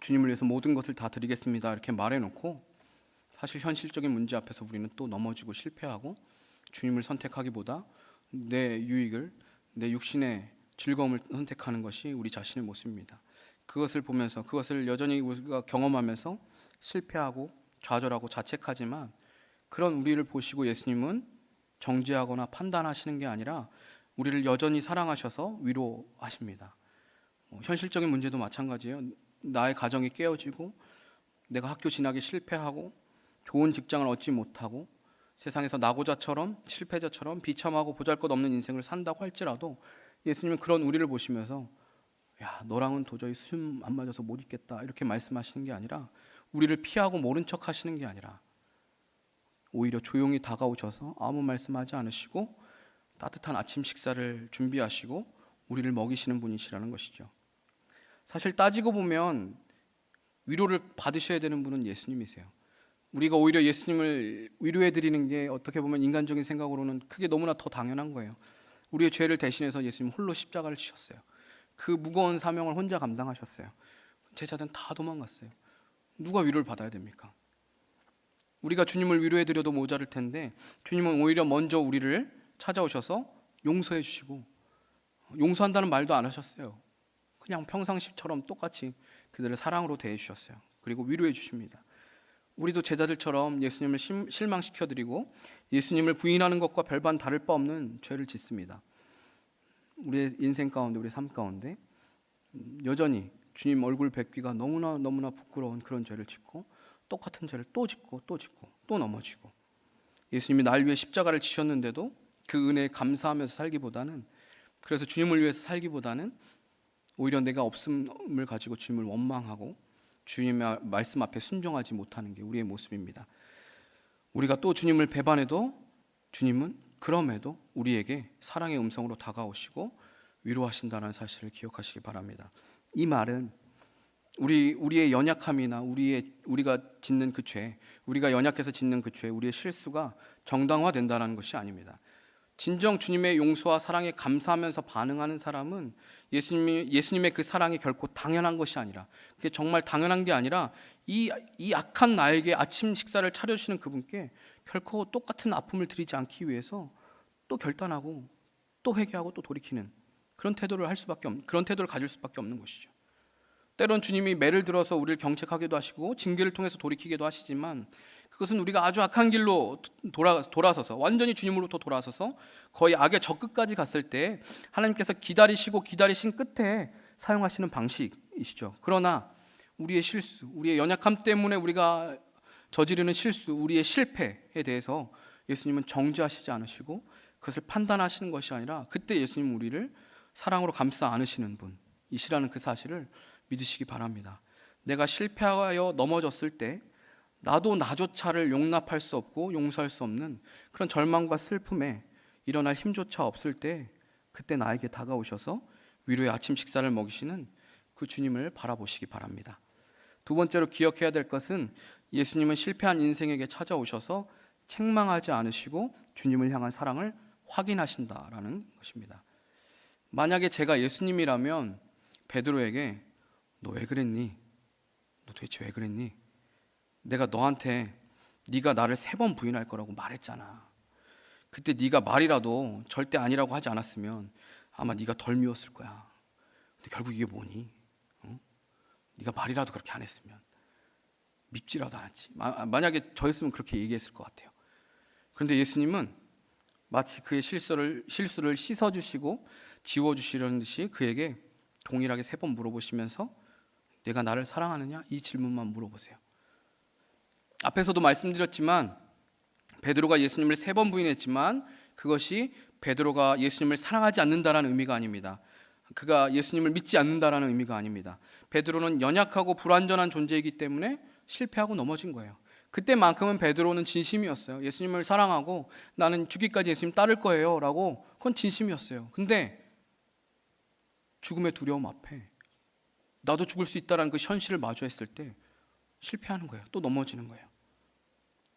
S1: 주님을 위해서 모든 것을 다 드리겠습니다. 이렇게 말해놓고 사실 현실적인 문제 앞에서 우리는 또 넘어지고 실패하고 주님을 선택하기보다 내 유익을, 내 육신의 즐거움을 선택하는 것이 우리 자신의 모습입니다. 그것을 보면서 그것을 여전히 우리가 경험하면서 실패하고 좌절하고 자책하지만 그런 우리를 보시고 예수님은 정죄하거나 판단하시는 게 아니라 우리를 여전히 사랑하셔서 위로하십니다. 현실적인 문제도 마찬가지예요. 나의 가정이 깨어지고 내가 학교 진학에 실패하고 좋은 직장을 얻지 못하고 세상에서 낙오자처럼 실패자처럼 비참하고 보잘것없는 인생을 산다고 할지라도 예수님은 그런 우리를 보시면서 야, 너랑은 도저히 숨 안 맞아서 못 있겠다 이렇게 말씀하시는 게 아니라 우리를 피하고 모른 척 하시는 게 아니라 오히려 조용히 다가오셔서 아무 말씀하지 않으시고 따뜻한 아침 식사를 준비하시고 우리를 먹이시는 분이시라는 것이죠. 사실 따지고 보면 위로를 받으셔야 되는 분은 예수님이세요. 우리가 오히려 예수님을 위로해 드리는 게 어떻게 보면 인간적인 생각으로는 그게 너무나 더 당연한 거예요. 우리의 죄를 대신해서 예수님 홀로 십자가를 지셨어요. 그 무거운 사명을 혼자 감당하셨어요. 제자들은 다 도망갔어요. 누가 위로를 받아야 됩니까? 우리가 주님을 위로해 드려도 모자랄 텐데 주님은 오히려 먼저 우리를 찾아오셔서 용서해 주시고 용서한다는 말도 안 하셨어요. 그냥 평상시처럼 똑같이 그들을 사랑으로 대해 주셨어요. 그리고 위로해 주십니다. 우리도 제자들처럼 예수님을 실망시켜드리고 예수님을 부인하는 것과 별반 다를 바 없는 죄를 짓습니다. 우리의 인생 가운데, 우리의 삶 가운데 여전히 주님 얼굴 뵙기가 너무나 부끄러운 그런 죄를 짓고 똑같은 죄를 또 짓고 또 넘어지고, 예수님이 날 위해 십자가를 지셨는데도 그 은혜에 감사하면서 살기보다는, 그래서 주님을 위해서 살기보다는 오히려 내가 없음을 가지고 주님을 원망하고 주님의 말씀 앞에 순종하지 못하는 게 우리의 모습입니다. 우리가 또 주님을 배반해도 주님은 그럼에도 우리에게 사랑의 음성으로 다가오시고 위로하신다는 사실을 기억하시기 바랍니다. 이 말은 우리의 연약함이나 우리가 짓는 그 죄, 우리가 연약해서 짓는 그 죄, 우리의 실수가 정당화된다는 것이 아닙니다. 진정 주님의 용서와 사랑에 감사하면서 반응하는 사람은 예수님의 그 사랑이 결코 당연한 것이 아니라, 그게 정말 당연한 게 아니라 이 악한 나에게 아침 식사를 차려주시는 그분께 결코 똑같은 아픔을 드리지 않기 위해서 또 결단하고 또 회개하고 또 돌이키는 그런 태도를 가질 수밖에 없는 것이죠. 때론 주님이 매를 들어서 우리를 경책하기도 하시고 징계를 통해서 돌이키기도 하시지만, 그것은 우리가 아주 악한 길로 돌아서서 완전히 주님으로부터 돌아서서 거의 악의 적끝까지 갔을 때 하나님께서 기다리신 끝에 사용하시는 방식이시죠. 그러나 우리의 실수, 우리의 연약함 때문에 우리가 저지르는 실수, 우리의 실패에 대해서 예수님은 정죄하시지 않으시고 그것을 판단하시는 것이 아니라, 그때 예수님은 우리를 사랑으로 감싸 안으시는 분이시라는 그 사실을 믿으시기 바랍니다. 내가 실패하여 넘어졌을 때 나도 나조차를 용납할 수 없고 용서할 수 없는 그런 절망과 슬픔에 일어날 힘조차 없을 때, 그때 나에게 다가오셔서 위로의 아침 식사를 먹이시는 그 주님을 바라보시기 바랍니다. 두 번째로 기억해야 될 것은, 예수님은 실패한 인생에게 찾아오셔서 책망하지 않으시고 주님을 향한 사랑을 확인하신다라는 것입니다. 만약에 제가 예수님이라면 베드로에게 너 왜 그랬니? 너 도대체 왜 그랬니? 내가 너한테 네가 나를 3번 부인할 거라고 말했잖아. 그때 네가 말이라도 절대 아니라고 하지 않았으면 아마 네가 덜 미웠을 거야. 근데 결국 이게 뭐니? 네가 말이라도 그렇게 안 했으면 밉지라도 않았지. 만약에 저였으면 그렇게 얘기했을 것 같아요. 그런데 예수님은 마치 그의 실수를 씻어주시고 지워주시려는 듯이 그에게 동일하게 3번 물어보시면서 내가 나를 사랑하느냐? 이 질문만 물어보세요. 앞에서도 말씀드렸지만 베드로가 예수님을 3번 부인했지만 그것이 베드로가 예수님을 사랑하지 않는다라는 의미가 아닙니다. 그가 예수님을 믿지 않는다라는 의미가 아닙니다. 베드로는 연약하고 불완전한 존재이기 때문에 실패하고 넘어진 거예요. 그때만큼은 베드로는 진심이었어요. 예수님을 사랑하고 나는 죽기까지 예수님 따를 거예요 라고, 그건 진심이었어요. 근데 죽음의 두려움 앞에 나도 죽을 수 있다는 그 현실을 마주했을 때 실패하는 거예요. 또 넘어지는 거예요.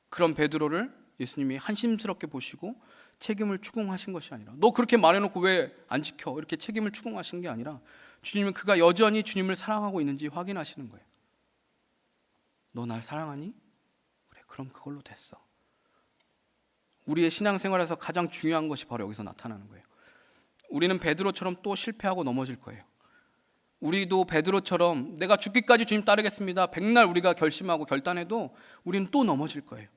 S1: 그런 베드로를 예수님이 한심스럽게 보시고 책임을 추궁하신 것이 아니라, 너 그렇게 말해놓고 왜 안 지켜? 이렇게 책임을 추궁하신 게 아니라, 주님은 그가 여전히 주님을 사랑하고 있는지 확인하시는 거예요. 너 날 사랑하니? 그래, 그럼 그걸로 됐어. 우리의 신앙생활에서 가장 중요한 것이 바로 여기서 나타나는 거예요. 우리는 베드로처럼 또 실패하고 넘어질 거예요. 우리도 베드로처럼 내가 죽기까지 주님 따르겠습니다, 백날 우리가 결심하고 결단해도 우리는 또 넘어질 거예요.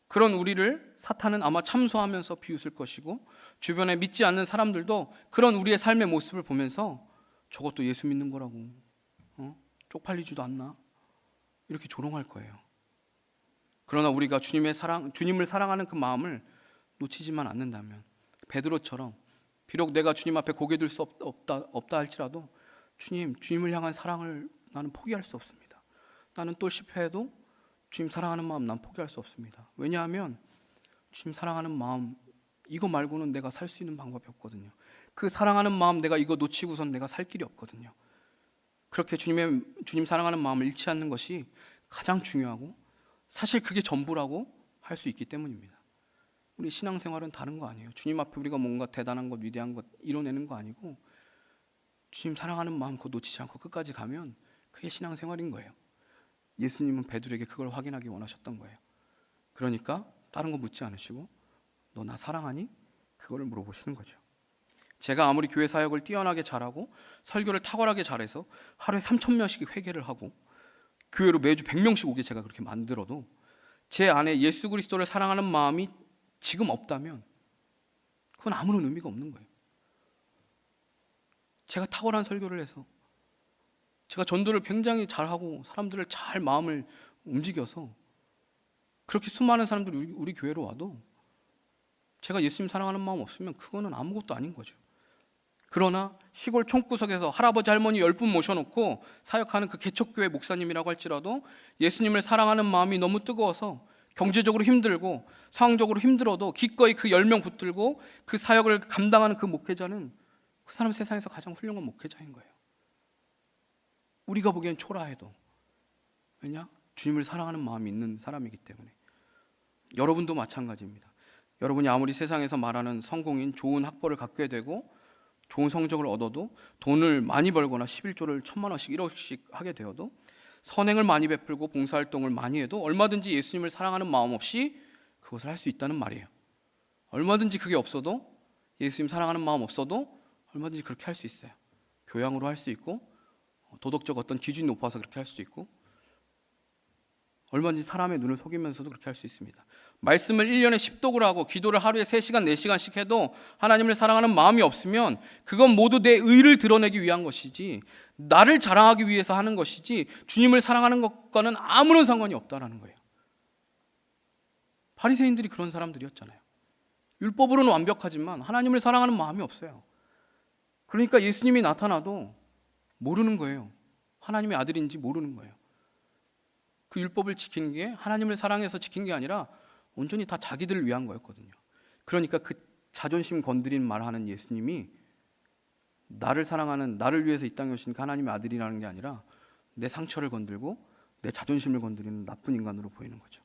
S1: 그런 우리를 사탄은 아마 참소하면서 비웃을 것이고, 주변에 믿지 않는 사람들도 그런 우리의 삶의 모습을 보면서 저것도 예수 믿는 거라고, 쪽팔리지도 않나, 이렇게 조롱할 거예요. 그러나 우리가 주님을 사랑하는 그 마음을 놓치지만 않는다면, 베드로처럼 비록 내가 주님 앞에 고개 들 수 없다 할지라도 주님을 향한 사랑을 나는 포기할 수 없습니다. 나는 또 실패해도 주님 사랑하는 마음 난 포기할 수 없습니다. 왜냐하면 주님 사랑하는 마음, 이거 말고는 내가 살 수 있는 방법이 없거든요. 그 사랑하는 마음, 내가 이거 놓치고선 내가 살 길이 없거든요. 그렇게 주님 사랑하는 마음을 잃지 않는 것이 가장 중요하고, 사실 그게 전부라고 할 수 있기 때문입니다. 우리 신앙생활은 다른 거 아니에요. 주님 앞에 우리가 뭔가 대단한 것, 위대한 것 이뤄내는 거 아니고, 주님 사랑하는 마음 그거 놓치지 않고 끝까지 가면 그게 신앙생활인 거예요. 예수님은 베드로에게 그걸 확인하기 원하셨던 거예요. 그러니까 다른 거 묻지 않으시고 너 나 사랑하니? 그거를 물어보시는 거죠. 제가 아무리 교회 사역을 뛰어나게 잘하고 설교를 탁월하게 잘해서 하루에 3,000명씩 회개를 하고 교회로 매주 100명씩 오게 제가 그렇게 만들어도 제 안에 예수 그리스도를 사랑하는 마음이 지금 없다면 그건 아무런 의미가 없는 거예요. 제가 탁월한 설교를 해서, 제가 전도를 굉장히 잘하고 사람들을 잘 마음을 움직여서 그렇게 수많은 사람들이 우리 교회로 와도 제가 예수님 사랑하는 마음 없으면 그거는 아무것도 아닌 거죠. 그러나 시골 총구석에서 할아버지 할머니 10분 모셔놓고 사역하는 그 개척교회 목사님이라고 할지라도 예수님을 사랑하는 마음이 너무 뜨거워서 경제적으로 힘들고 상황적으로 힘들어도 기꺼이 그 10명 붙들고 그 사역을 감당하는 그 목회자는 그 사람 세상에서 가장 훌륭한 목회자인 거예요. 우리가 보기엔 초라해도. 왜냐? 주님을 사랑하는 마음이 있는 사람이기 때문에. 여러분도 마찬가지입니다. 여러분이 아무리 세상에서 말하는 성공인 좋은 학벌을 갖게 되고 좋은 성적을 얻어도 돈을 많이 벌거나 11조를 1,000만 원씩 1억씩 하게 되어도 선행을 많이 베풀고 봉사활동을 많이 해도 얼마든지 예수님을 사랑하는 마음 없이 그것을 할 수 있다는 말이에요. 얼마든지 그게 없어도, 예수님 사랑하는 마음 없어도 얼마든지 그렇게 할 수 있어요. 교양으로 할 수 있고 도덕적 어떤 기준이 높아서 그렇게 할 수 있고 얼마든지 사람의 눈을 속이면서도 그렇게 할 수 있습니다. 말씀을 1년에 10독을 하고 기도를 하루에 3시간, 4시간씩 해도 하나님을 사랑하는 마음이 없으면 그건 모두 내 의를 드러내기 위한 것이지 나를 자랑하기 위해서 하는 것이지 주님을 사랑하는 것과는 아무런 상관이 없다라는 거예요. 바리새인들이 그런 사람들이었잖아요. 율법으로는 완벽하지만 하나님을 사랑하는 마음이 없어요. 그러니까 예수님이 나타나도 모르는 거예요. 하나님의 아들인지 모르는 거예요. 그 율법을 지키는 게 하나님을 사랑해서 지킨 게 아니라 온전히 다 자기들을 위한 거였거든요. 그러니까 그 자존심 건드린 말하는 예수님이 나를 사랑하는, 나를 위해서 이 땅에 오신 하나님의 아들이라는 게 아니라 내 상처를 건들고 내 자존심을 건드리는 나쁜 인간으로 보이는 거죠.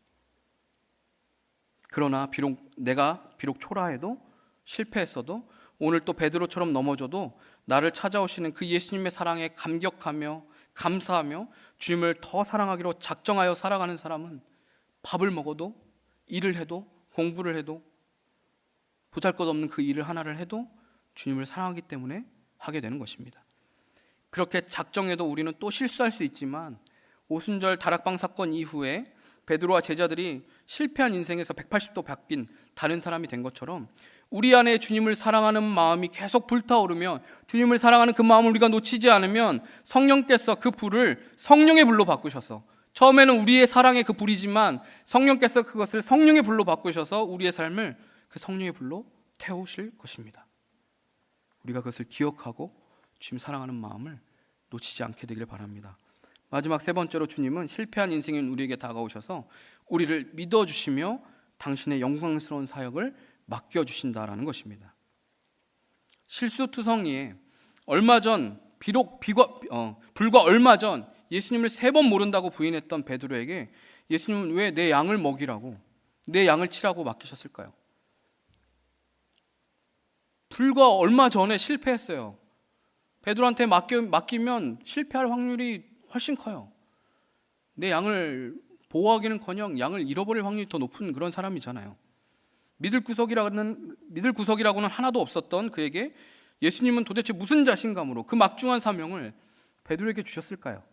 S1: 그러나 내가 비록 초라해도 실패했어도 오늘 또 베드로처럼 넘어져도 나를 찾아오시는 그 예수님의 사랑에 감격하며 감사하며 주님을 더 사랑하기로 작정하여 살아가는 사람은 밥을 먹어도 일을 해도 공부를 해도 보잘것없는 그 일을 하나를 해도 주님을 사랑하기 때문에 하게 되는 것입니다. 그렇게 작정해도 우리는 또 실수할 수 있지만 오순절 다락방 사건 이후에 베드로와 제자들이 실패한 인생에서 180도 바뀐 다른 사람이 된 것처럼 우리 안에 주님을 사랑하는 마음이 계속 불타오르면 주님을 사랑하는 그 마음을 우리가 놓치지 않으면 성령께서 그 불을 성령의 불로 바꾸셔서 처음에는 우리의 사랑의 그 불이지만 성령께서 그것을 성령의 불로 바꾸셔서 우리의 삶을 그 성령의 불로 태우실 것입니다. 우리가 그것을 기억하고 주님 사랑하는 마음을 놓치지 않게 되기를 바랍니다. 마지막 세 번째로 주님은 실패한 인생인 우리에게 다가오셔서 우리를 믿어주시며 당신의 영광스러운 사역을 맡겨주신다라는 것입니다. 실수투성이에 불과 얼마 전 예수님을 3번 모른다고 부인했던 베드로에게 예수님은 왜 내 양을 먹이라고, 내 양을 치라고 맡기셨을까요? 불과 얼마 전에 실패했어요. 베드로한테 맡기면 실패할 확률이 훨씬 커요. 내 양을 보호하기는커녕 양을 잃어버릴 확률이 더 높은 그런 사람이잖아요. 믿을 구석이라고는 하나도 없었던 그에게 예수님은 도대체 무슨 자신감으로 그 막중한 사명을 베드로에게 주셨을까요?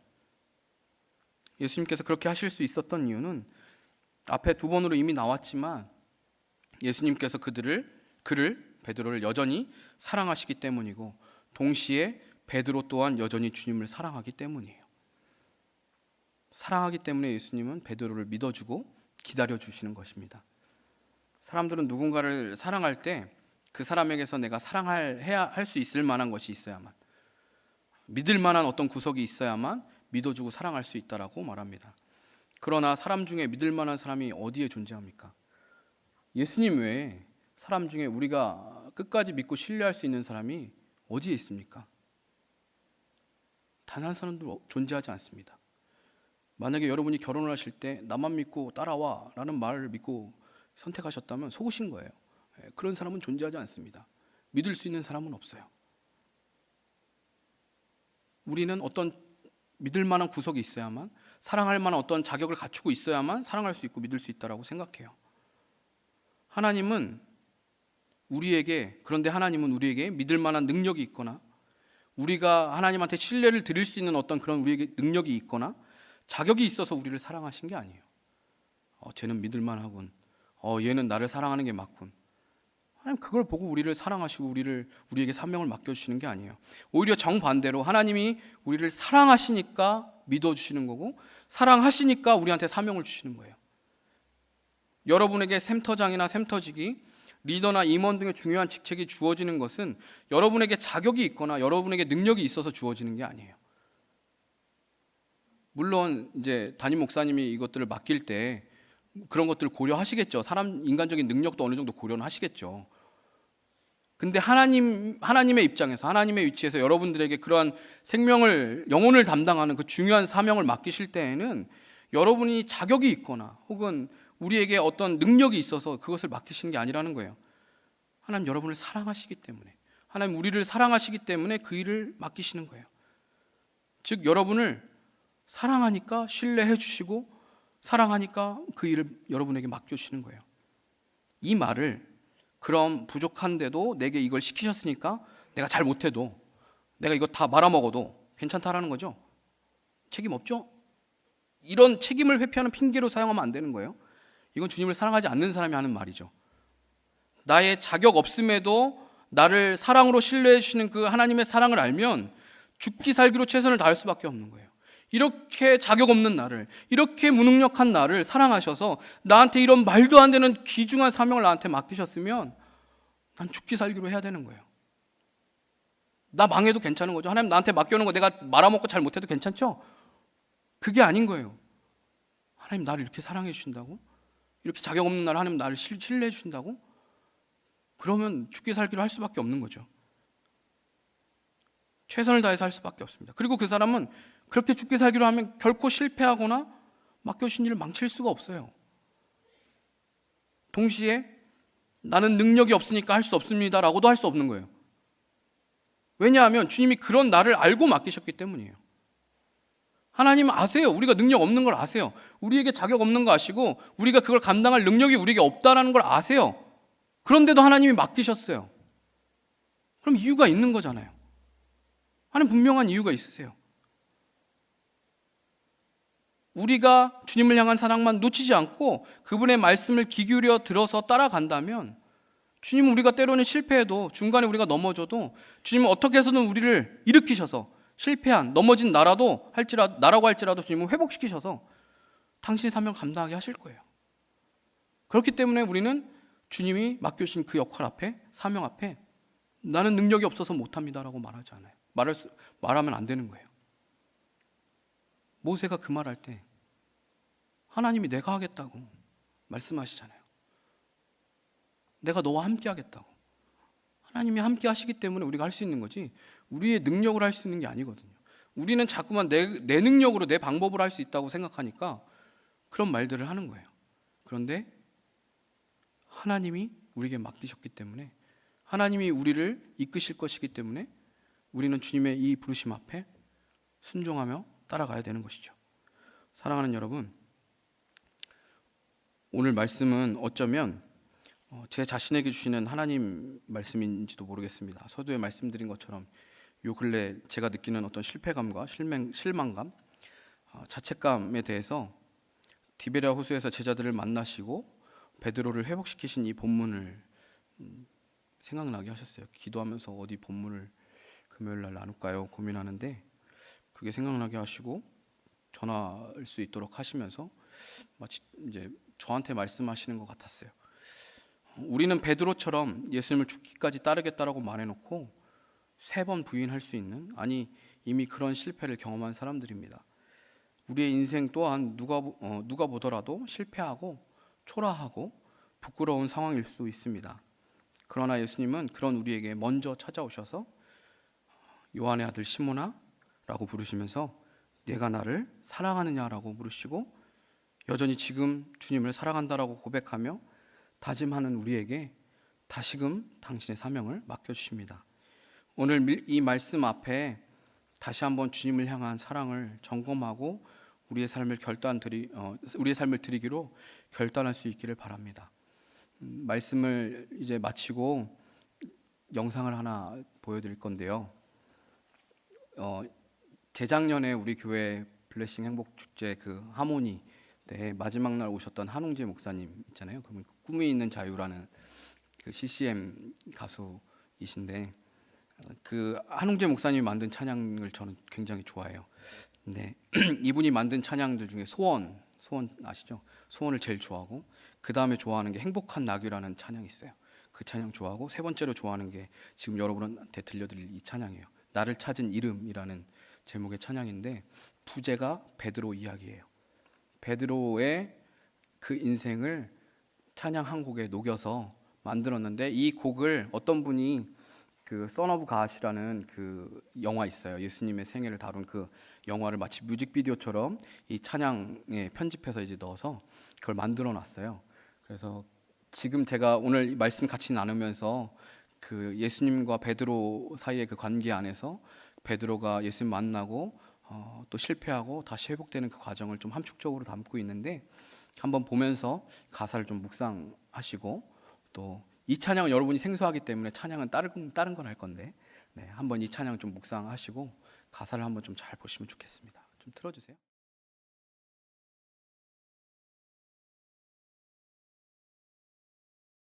S1: 예수님께서 그렇게 하실 수 있었던 이유는 앞에 2번으로 이미 나왔지만 예수님께서 베드로를 여전히 사랑하시기 때문이고 동시에 베드로 또한 여전히 주님을 사랑하기 때문이에요. 사랑하기 때문에 예수님은 베드로를 믿어주고 기다려주시는 것입니다. 사람들은 누군가를 사랑할 때 그 사람에게서 내가 할 수 있을 만한 것이 있어야만, 믿을 만한 어떤 구석이 있어야만 믿어주고 사랑할 수 있다라고 말합니다. 그러나 사람 중에 믿을 만한 사람이 어디에 존재합니까? 예수님 외에 사람 중에 우리가 끝까지 믿고 신뢰할 수 있는 사람이 어디에 있습니까? 단 한 사람도 존재하지 않습니다. 만약에 여러분이 결혼을 하실 때 나만 믿고 따라와 라는 말을 믿고 선택하셨다면 속으신 거예요. 그런 사람은 존재하지 않습니다. 믿을 수 있는 사람은 없어요. 우리는 어떤 믿을 만한 구석이 있어야만, 사랑할 만한 어떤 자격을 갖추고 있어야만 사랑할 수 있고 믿을 수 있다고 생각해요. 그런데 하나님은 우리에게 믿을 만한 능력이 있거나 우리가 하나님한테 신뢰를 드릴 수 있는 어떤 그런 우리에게 능력이 있거나 자격이 있어서 우리를 사랑하신 게 아니에요. 쟤는 믿을만하군. 얘는 나를 사랑하는 게 맞군. 하나님 그걸 보고 우리를 사랑하시고 우리에게 사명을 맡겨주시는 게 아니에요. 오히려 정반대로 하나님이 우리를 사랑하시니까 믿어주시는 거고, 사랑하시니까 우리한테 사명을 주시는 거예요. 여러분에게 샘터장이나 샘터지기, 리더나 임원 등의 중요한 직책이 주어지는 것은 여러분에게 자격이 있거나 여러분에게 능력이 있어서 주어지는 게 아니에요. 물론 이제 담임 목사님이 이것들을 맡길 때 그런 것들을 고려하시겠죠. 사람 인간적인 능력도 어느 정도 고려는 하시겠죠. 근데 하나님의 입장에서, 하나님의 위치에서 여러분들에게 그러한 생명을, 영혼을 담당하는 그 중요한 사명을 맡기실 때에는 여러분이 자격이 있거나 혹은 우리에게 어떤 능력이 있어서 그것을 맡기시는 게 아니라는 거예요. 하나님 여러분을 사랑하시기 때문에, 하나님 우리를 사랑하시기 때문에 그 일을 맡기시는 거예요. 즉 여러분을 사랑하니까 신뢰해 주시고, 사랑하니까 그 일을 여러분에게 맡겨주시는 거예요. 이 말을 그럼 부족한데도 내게 이걸 시키셨으니까 내가 잘 못해도, 내가 이거 다 말아먹어도 괜찮다라는 거죠. 책임 없죠? 이런 책임을 회피하는 핑계로 사용하면 안 되는 거예요. 이건 주님을 사랑하지 않는 사람이 하는 말이죠. 나의 자격 없음에도 나를 사랑으로 신뢰해 주시는 그 하나님의 사랑을 알면 죽기 살기로 최선을 다할 수밖에 없는 거예요. 이렇게 자격 없는 나를, 이렇게 무능력한 나를 사랑하셔서 나한테 이런 말도 안 되는 귀중한 사명을 나한테 맡기셨으면 난 죽기 살기로 해야 되는 거예요. 나 망해도 괜찮은 거죠. 하나님 나한테 맡겨놓은 거 내가 말아먹고 잘 못해도 괜찮죠? 그게 아닌 거예요. 하나님 나를 이렇게 사랑해 주신다고? 이렇게 자격 없는 나를 하나님 나를 신뢰해 주신다고? 그러면 죽기 살기로 할 수밖에 없는 거죠. 최선을 다해서 할 수밖에 없습니다. 그리고 그 사람은 그렇게 죽기 살기로 하면 결코 실패하거나 맡겨주신 일을 망칠 수가 없어요. 동시에 나는 능력이 없으니까 할 수 없습니다 라고도 할 수 없는 거예요. 왜냐하면 주님이 그런 나를 알고 맡기셨기 때문이에요. 하나님은 아세요. 우리가 능력 없는 걸 아세요. 우리에게 자격 없는 거 아시고 우리가 그걸 감당할 능력이 우리에게 없다라는 걸 아세요. 그런데도 하나님이 맡기셨어요. 그럼 이유가 있는 거잖아요. 하나님 분명한 이유가 있으세요. 우리가 주님을 향한 사랑만 놓치지 않고 그분의 말씀을 귀 기울여 들어서 따라간다면, 주님은 우리가 때로는 실패해도, 중간에 우리가 넘어져도 주님은 어떻게 해서든 우리를 일으키셔서, 실패한 넘어진 나라고 할지라도 주님은 회복시키셔서 당신의 사명을 감당하게 하실 거예요. 그렇기 때문에 우리는 주님이 맡겨주신 그 역할 앞에, 사명 앞에 나는 능력이 없어서 못합니다라고 말하지 않아요. 말하면 안 되는 거예요. 모세가 그 말할 때 하나님이 내가 하겠다고 말씀하시잖아요. 내가 너와 함께 하겠다고. 하나님이 함께 하시기 때문에 우리가 할 수 있는 거지, 우리의 능력으로 할 수 있는 게 아니거든요. 우리는 자꾸만 내 능력으로, 내 방법으로 할 수 있다고 생각하니까 그런 말들을 하는 거예요. 그런데 하나님이 우리에게 맡기셨기 때문에, 하나님이 우리를 이끄실 것이기 때문에 우리는 주님의 이 부르심 앞에 순종하며 따라가야 되는 것이죠. 사랑하는 여러분, 오늘 말씀은 어쩌면 제 자신에게 주시는 하나님 말씀인지도 모르겠습니다. 서두에 말씀드린 것처럼 요 근래 제가 느끼는 어떤 실패감과 실망감, 자책감에 대해서 디베랴 호수에서 제자들을 만나시고 베드로를 회복시키신 이 본문을 생각나게 하셨어요. 기도하면서 어디 본문을 금요일 날 나눌까요? 고민하는데 그게 생각나게 하시고 전할 수 있도록 하시면서 마치 이제 저한테 말씀하시는 것 같았어요. 우리는 베드로처럼 예수님을 죽기까지 따르겠다라고 말해놓고 3번 부인할 수 있는, 아니 이미 그런 실패를 경험한 사람들입니다. 우리의 인생 또한 누가 보더라도 실패하고 초라하고 부끄러운 상황일 수 있습니다. 그러나 예수님은 그런 우리에게 먼저 찾아오셔서 요한의 아들 시몬아 라고 부르시면서 내가 나를 사랑하느냐라고 물으시고, 여전히 지금 주님을 사랑한다라고 고백하며 다짐하는 우리에게 다시금 당신의 사명을 맡겨주십니다. 오늘 이 말씀 앞에 다시 한번 주님을 향한 사랑을 점검하고 우리의 삶을 드리기로 결단할 수 있기를 바랍니다. 말씀을 이제 마치고 영상을 하나 보여드릴 건데요. 재작년에 우리 교회 블레싱 행복 축제 그 하모니 때 마지막 날 오셨던 한웅재 목사님 있잖아요. 그분 꿈이 있는 자유라는 그 CCM 가수이신데 그 한웅재 목사님이 만든 찬양을 저는 굉장히 좋아해요. 근데 이분이 만든 찬양들 중에 소원 아시죠? 소원을 제일 좋아하고 그 다음에 좋아하는 게 행복한 낙유라는 찬양이 있어요. 그 찬양 좋아하고 세 번째로 좋아하는 게 지금 여러분한테 들려드릴 이 찬양이에요. 나를 찾은 이름이라는 제목의 찬양인데 부제가 베드로 이야기예요. 베드로의 그 인생을 찬양 한 곡에 녹여서 만들었는데 이 곡을 어떤 분이 그 선 오브 갓이라는 그 영화 있어요. 예수님의 생애를 다룬 그 영화를 마치 뮤직비디오처럼 이 찬양에 편집해서 이제 넣어서 그걸 만들어 놨어요. 그래서 지금 제가 오늘 이 말씀 같이 나누면서 그 예수님과 베드로 사이의 그 관계 안에서 베드로가 예수님 만나고 또 실패하고 다시 회복되는 그 과정을 좀 함축적으로 담고 있는데 한번 보면서 가사를 좀 묵상하시고 또 이 찬양은 여러분이 생소하기 때문에 찬양은 다른 건 할 건데 한번 이 찬양 좀 묵상하시고 가사를 한번 좀 잘 보시면 좋겠습니다. 좀 틀어주세요.